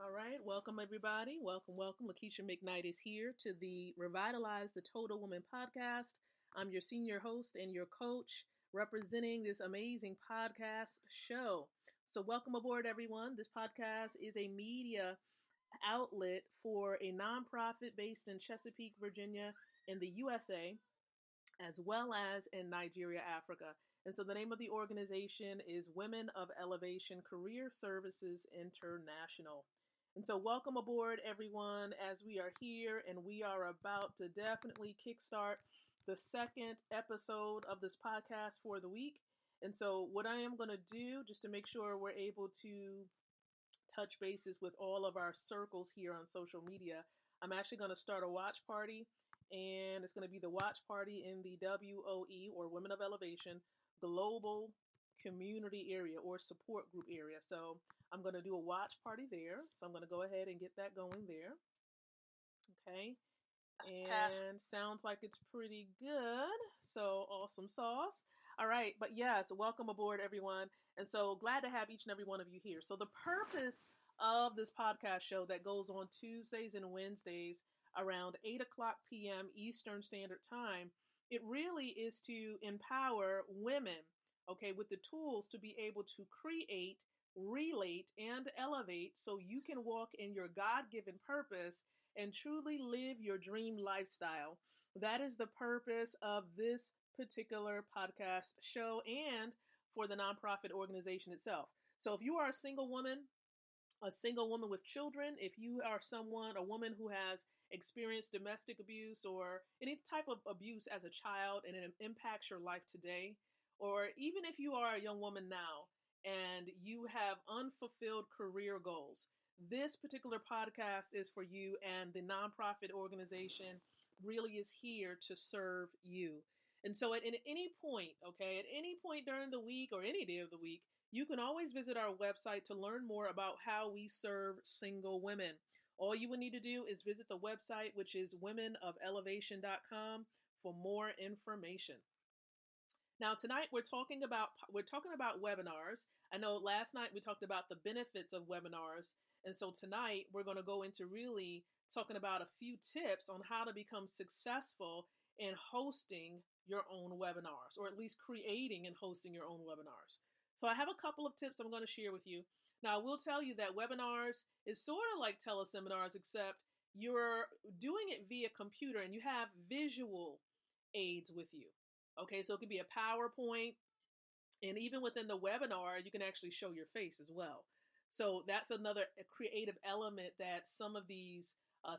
All right, welcome everybody. Welcome. Lakeisha McKnight is here to the Revitalize the Total Woman podcast. I'm your senior host and your coach representing this amazing podcast show. So, welcome aboard, everyone. This podcast is a media outlet for a nonprofit based in Chesapeake, Virginia, in the USA, as well as in Nigeria, Africa. And so the name of the organization is Women of Elevation Career Services International. And so welcome aboard, everyone, as we are here and we are about to definitely kickstart the second episode of this podcast for the week. And so what I am going to do, just to make sure we're able to touch bases with all of our circles here on social media, I'm actually going to start a watch party, and it's going to be the watch party in the WOE, or Women of Elevation Global Community Area or Support Group area. So I'm going to do a watch party there. So I'm going to go ahead and get that going there. Okay. And sounds like it's pretty good. So awesome sauce. All right. But yes, welcome aboard, everyone. And so glad to have each and every one of you here. So the purpose of this podcast show that goes on Tuesdays and Wednesdays around 8 o'clock p.m. Eastern Standard Time, it really is to empower women, okay, with the tools to be able to create, relate, and elevate so you can walk in your God-given purpose and truly live your dream lifestyle. That is the purpose of this particular podcast show and for the nonprofit organization itself. So if you are a single woman with children, if you are a woman who has experienced domestic abuse or any type of abuse as a child and it impacts your life today, or even if you are a young woman now and you have unfulfilled career goals, this particular podcast is for you, and the nonprofit organization really is here to serve you. And so at any point, okay, at any point during the week or any day of the week, you can always visit our website to learn more about how we serve single women. All you would need to do is visit the website, which is womenofelevation.com, for more information. Now tonight we're talking about webinars. I know last night we talked about the benefits of webinars, and so tonight we're going to go into really talking about a few tips on how to become successful in hosting your own webinars, or at least creating and hosting your own webinars. So I have a couple of tips I'm going to share with you. Now I will tell you that webinars is sort of like teleseminars, except you're doing it via computer and you have visual aids with you. Okay, so it could be a PowerPoint, and even within the webinar, you can actually show your face as well. So that's another creative element that some of these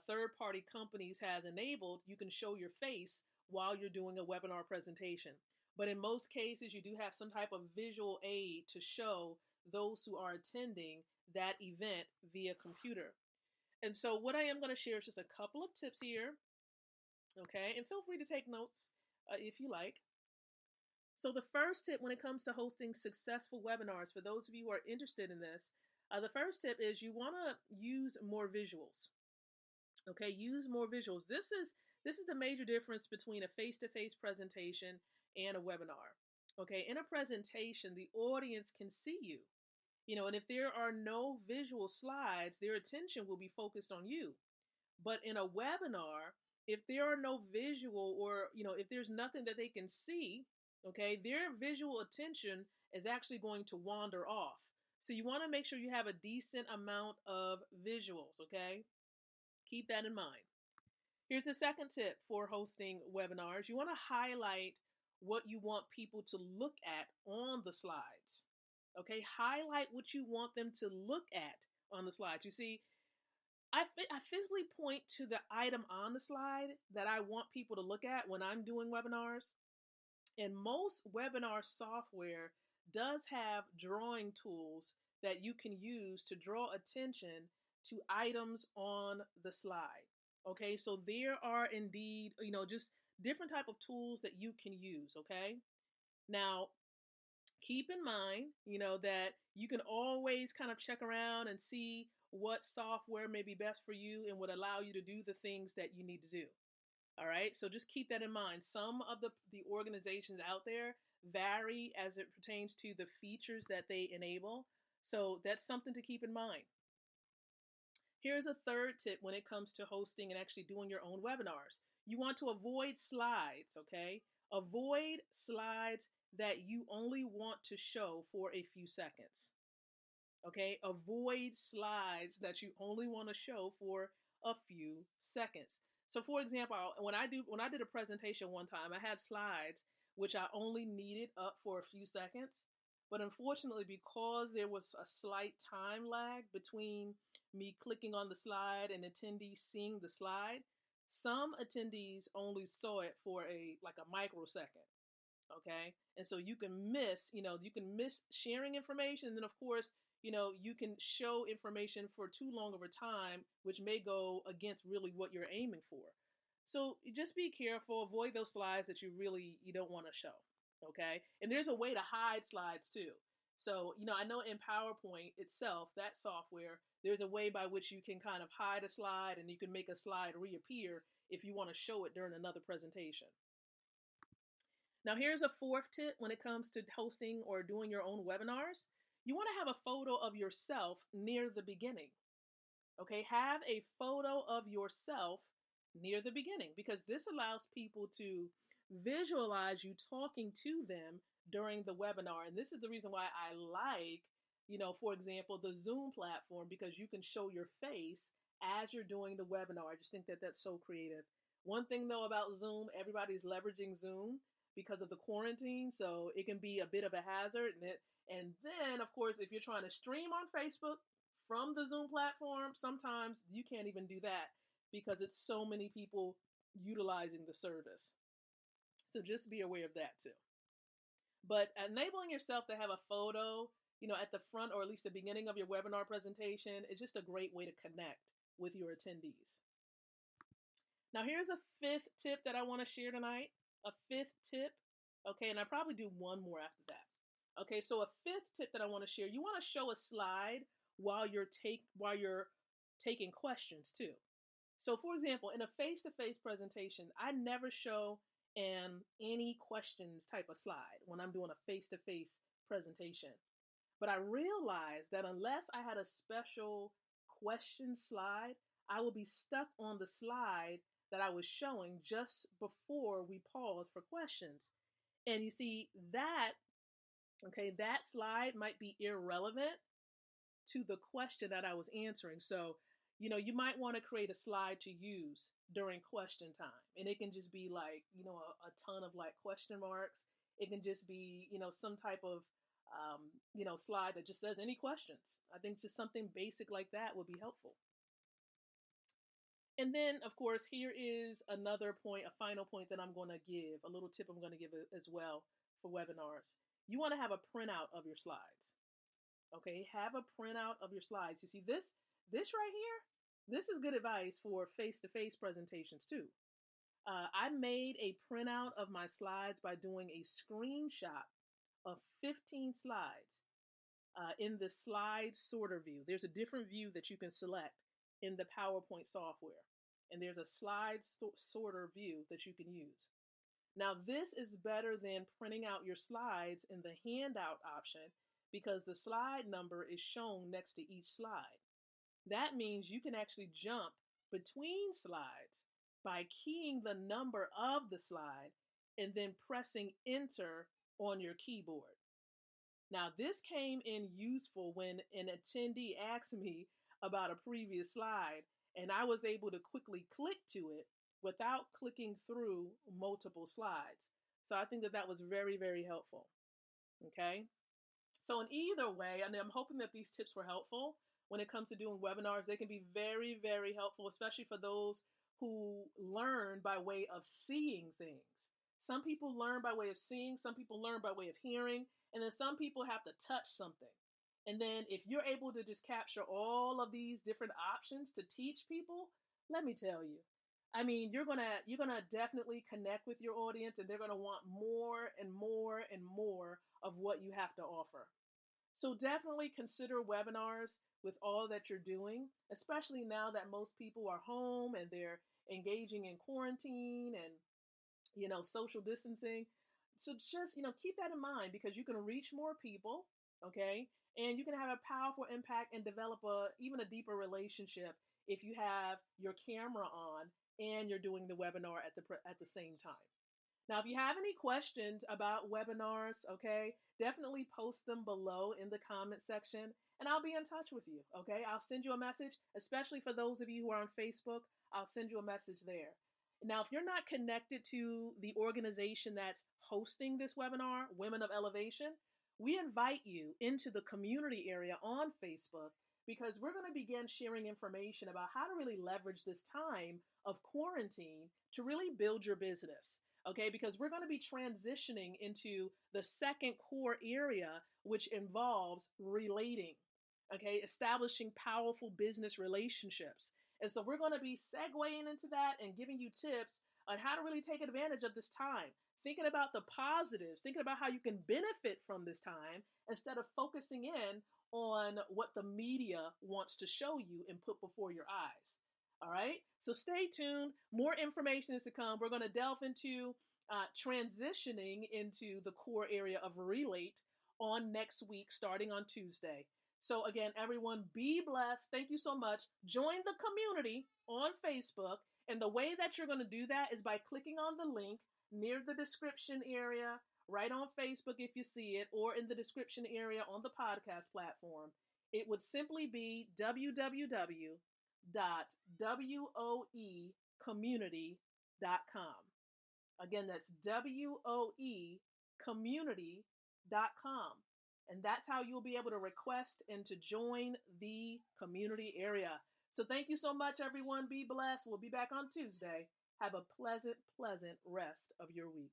third-party companies has enabled. You can show your face while you're doing a webinar presentation. But in most cases, you do have some type of visual aid to show those who are attending that event via computer. And so what I am going to share is just a couple of tips here. Okay, and feel free to take notes if you like. So the first tip when it comes to hosting successful webinars, for those of you who are interested in this, the first tip is you want to use more visuals. Okay, use more visuals. This is the major difference between a face-to-face presentation and a webinar. Okay, in a presentation, the audience can see you. And if there are no visual slides, their attention will be focused on you. But in a webinar, if there are no visual, or if there's nothing that they can see, okay, their visual attention is actually going to wander off. So you want to make sure you have a decent amount of visuals, okay? Keep that in mind. Here's the second tip for hosting webinars. You want to highlight what you want people to look at on the slides. Okay, highlight what you want them to look at on the slides. You see, I physically point to the item on the slide that I want people to look at when I'm doing webinars. And most webinar software does have drawing tools that you can use to draw attention to items on the slide. Okay, so there are indeed, just different type of tools that you can use. Okay, now keep in mind, that you can always kind of check around and see what software may be best for you and would allow you to do the things that you need to do. All right, so just keep that in mind. Some of the organizations out there vary as it pertains to the features that they enable. So that's something to keep in mind. Here's a third tip when it comes to hosting and actually doing your own webinars. You want to avoid slides, okay? Avoid slides that you only want to show for a few seconds. Okay? Avoid slides that you only want to show for a few seconds. So for example, when I did a presentation one time, I had slides which I only needed up for a few seconds. But unfortunately, because there was a slight time lag between me clicking on the slide and attendees seeing the slide, some attendees only saw it for a microsecond. Okay. And so you can miss sharing information. And then of course, you can show information for too long of a time, which may go against really what you're aiming for. So just be careful, avoid those slides that you don't want to show. Okay. And there's a way to hide slides too. So, I know in PowerPoint itself, that software, there's a way by which you can kind of hide a slide and you can make a slide reappear if you want to show it during another presentation. Now, here's a fourth tip when it comes to hosting or doing your own webinars. You want to have a photo of yourself near the beginning. Okay, have a photo of yourself near the beginning because this allows people to visualize you talking to them during the webinar. And this is the reason why I like, for example, the Zoom platform, because you can show your face as you're doing the webinar. I just think that that's so creative. One thing though about Zoom, everybody's leveraging Zoom because of the quarantine, so it can be a bit of a hazard. And then, of course, if you're trying to stream on Facebook from the Zoom platform, sometimes you can't even do that because it's so many people utilizing the service. So just be aware of that too. But enabling yourself to have a photo, at the front or at least the beginning of your webinar presentation is just a great way to connect with your attendees. Now, here's a fifth tip that I want to share tonight. A fifth tip. Okay, and I probably do one more after that. Okay, so a fifth tip that I want to share. You want to show a slide while you're taking questions too. So, for example, in a face-to-face presentation, I never show any questions type of slide when I'm doing a face-to-face presentation. But I realized that unless I had a special question slide, I will be stuck on the slide that I was showing just before we pause for questions. And you see that slide might be irrelevant to the question that I was answering. So, you might want to create a slide to use during question time. And it can just be like, a ton of like question marks. It can just be, some type of, slide that just says any questions. I think just something basic like that would be helpful. And then, of course, here is another point, a final point that I'm going to give, a little tip I'm going to give as well for webinars. You want to have a printout of your slides. Okay, have a printout of your slides. You see this right here? This is good advice for face-to-face presentations too. I made a printout of my slides by doing a screenshot of 15 slides in the slide sorter view. There's a different view that you can select in the PowerPoint software. And there's a slide sorter view that you can use. Now, this is better than printing out your slides in the handout option because the slide number is shown next to each slide. That means you can actually jump between slides by keying the number of the slide and then pressing enter on your keyboard. Now, this came in useful when an attendee asked me about a previous slide, and I was able to quickly click to it without clicking through multiple slides. So I think that was very, very helpful. Okay. So in either way, and I'm hoping that these tips were helpful when it comes to doing webinars. They can be very, very helpful, especially for those who learn by way of seeing things. Some people learn by way of seeing, some people learn by way of hearing, and then some people have to touch something. And then if you're able to just capture all of these different options to teach people, let me tell you, I mean, you're gonna definitely connect with your audience, and they're gonna want more and more and more of what you have to offer. So definitely consider webinars with all that you're doing, especially now that most people are home and they're engaging in quarantine and, social distancing. So just, keep that in mind because you can reach more people, okay? And you can have a powerful impact and develop even a deeper relationship if you have your camera on and you're doing the webinar at the same time. Now, if you have any questions about webinars, okay, definitely post them below in the comment section and I'll be in touch with you, okay? I'll send you a message, especially for those of you who are on Facebook, I'll send you a message there. Now, if you're not connected to the organization that's hosting this webinar, Women of Elevation, we invite you into the community area on Facebook because we're going to begin sharing information about how to really leverage this time of quarantine to really build your business. Okay, because we're going to be transitioning into the second core area, which involves relating, okay, establishing powerful business relationships. And so we're going to be segueing into that and giving you tips on how to really take advantage of this time, thinking about the positives, thinking about how you can benefit from this time instead of focusing in on what the media wants to show you and put before your eyes. All right, so stay tuned. More information is to come. We're going to delve into transitioning into the core area of relate on next week, starting on Tuesday. So again, everyone, be blessed. Thank you so much. Join the community on Facebook. And the way that you're going to do that is by clicking on the link near the description area, right on Facebook if you see it, or in the description area on the podcast platform. It would simply be www.woecommunity.com. Again, that's woecommunity.com. And that's how you'll be able to request and to join the community area. So thank you so much, everyone. Be blessed. We'll be back on Tuesday. Have a pleasant rest of your week.